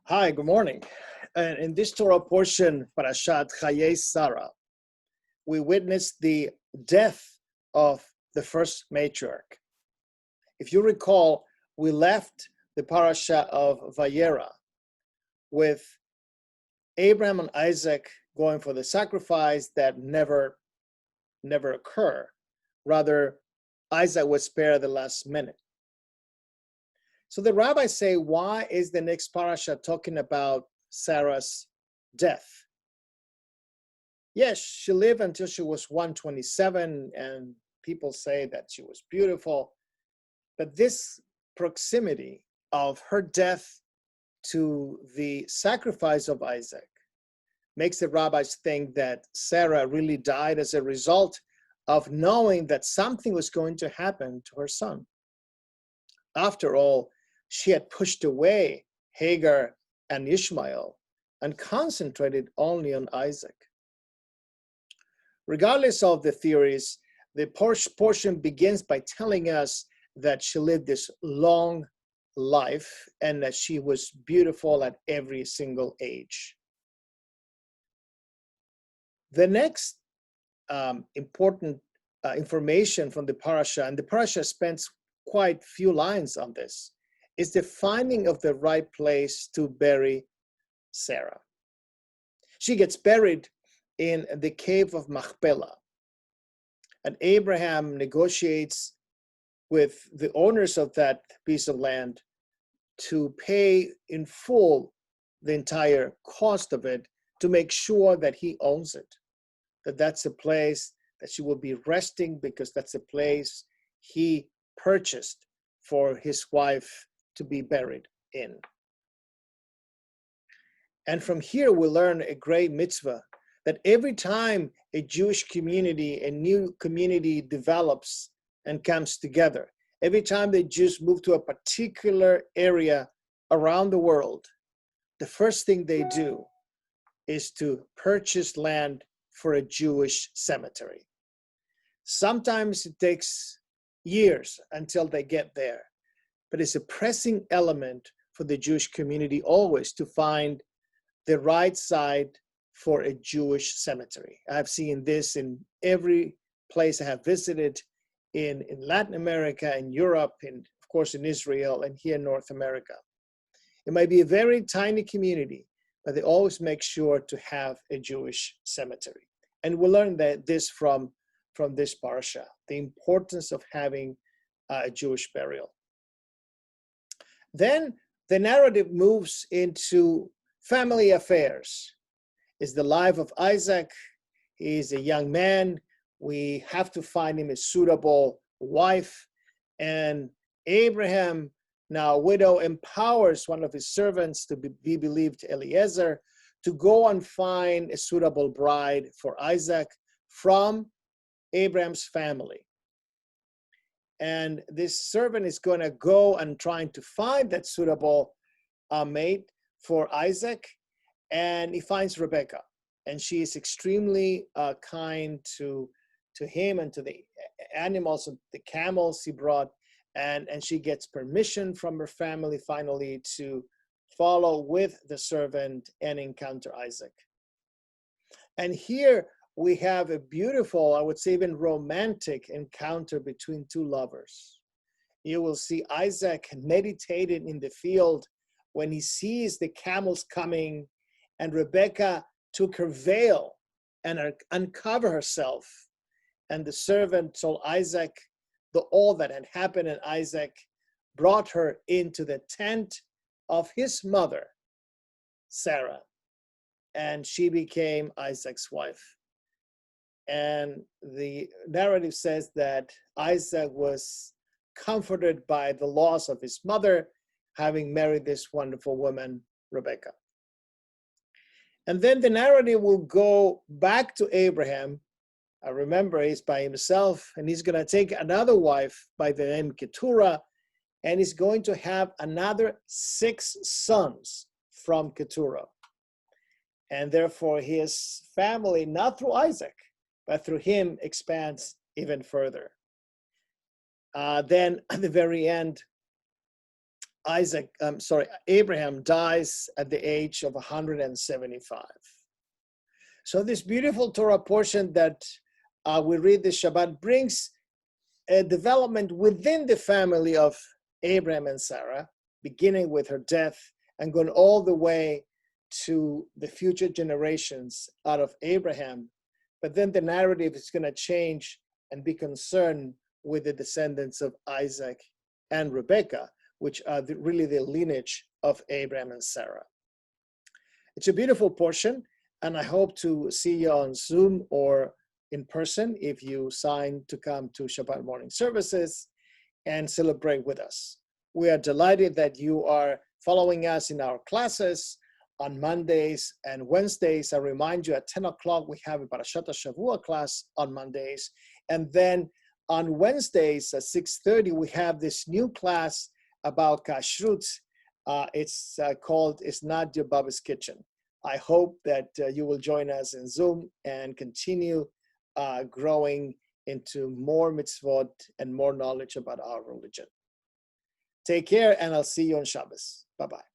Hi, good morning. And in this Torah portion, Parashat Chayei Sara, we witnessed the death of the first matriarch. If you recall, we left the Parasha of Vayera with Abraham and Isaac going for the sacrifice that never occurred. Rather, Isaac was spared at the last minute. So the rabbis say, why is the next parasha talking about Sarah's death? Yes, she lived until she was 127, and people say that she was beautiful. But this proximity of her death to the sacrifice of Isaac makes the rabbis think that Sarah really died as a result of knowing that something was going to happen to her son. After all, she had pushed away Hagar and Ishmael and concentrated only on Isaac. Regardless of the theories, the portion begins by telling us that she lived this long life and that she was beautiful at every single age. The next important information from the parasha, and the parasha spends quite few lines on this, is the finding of the right place to bury Sarah. She gets buried in the cave of Machpelah, and Abraham negotiates with the owners of that piece of land to pay in full the entire cost of it to make sure that he owns it, that that's a place that she will be resting because that's a place he purchased for his wife to be buried in. And from here we learn a great mitzvah that every time a Jewish community, a new community develops and comes together, every time the Jews move to a particular area around the world, the first thing they do is to purchase land for a Jewish cemetery. Sometimes it takes years until they get there, but it's a pressing element for the Jewish community always to find the right site for a Jewish cemetery. I've seen this in every place I have visited in Latin America, in Europe, and of course in Israel, and here in North America. It might be a very tiny community, but they always make sure to have a Jewish cemetery. And we learn that this from this parsha, the importance of having a Jewish burial. Then the narrative moves into family affairs. It's the life of Isaac. He's a young man. We have to find him a suitable wife. And Abraham, now a widow, empowers one of his servants to be believed Eliezer to go and find a suitable bride for Isaac from Abraham's family. And this servant is going to go and trying to find that suitable mate for Isaac, and he finds Rebecca, and she is extremely kind to him and to the animals, the camels he brought, and she gets permission from her family finally to follow with the servant and encounter Isaac. And here we have a beautiful, I would say even romantic encounter between two lovers. You will see Isaac meditating in the field when he sees the camels coming, and Rebecca took her veil and uncovered herself. And the servant told Isaac all that had happened, and Isaac brought her into the tent of his mother, Sarah, and she became Isaac's wife. And the narrative says that Isaac was comforted by the loss of his mother, having married this wonderful woman, Rebecca. And then the narrative will go back to Abraham. I remember he's by himself, and he's going to take another wife by the name Keturah, and he's going to have another 6 sons from Keturah. And therefore his family, not through Isaac, but through him, expands even further. Then at the very end, Abraham dies at the age of 175. So this beautiful Torah portion that we read this Shabbat brings a development within the family of Abraham and Sarah, beginning with her death and going all the way to the future generations out of Abraham. But then the narrative is going to change and be concerned with the descendants of Isaac and Rebekah, which are really the lineage of Abraham and Sarah. It's a beautiful portion, and I hope to see you on Zoom or in person if you sign to come to Shabbat morning services and celebrate with us. We are delighted that you are following us in our classes on Mondays and Wednesdays. I remind you at 10 o'clock we have a Parashat Shavua class on Mondays. And then on Wednesdays at 6:30 we have this new class about kashrut. It's called It's Not Your Baba's Kitchen. I hope that you will join us in Zoom and continue growing into more mitzvot and more knowledge about our religion. Take care, and I'll see you on Shabbos. Bye-bye.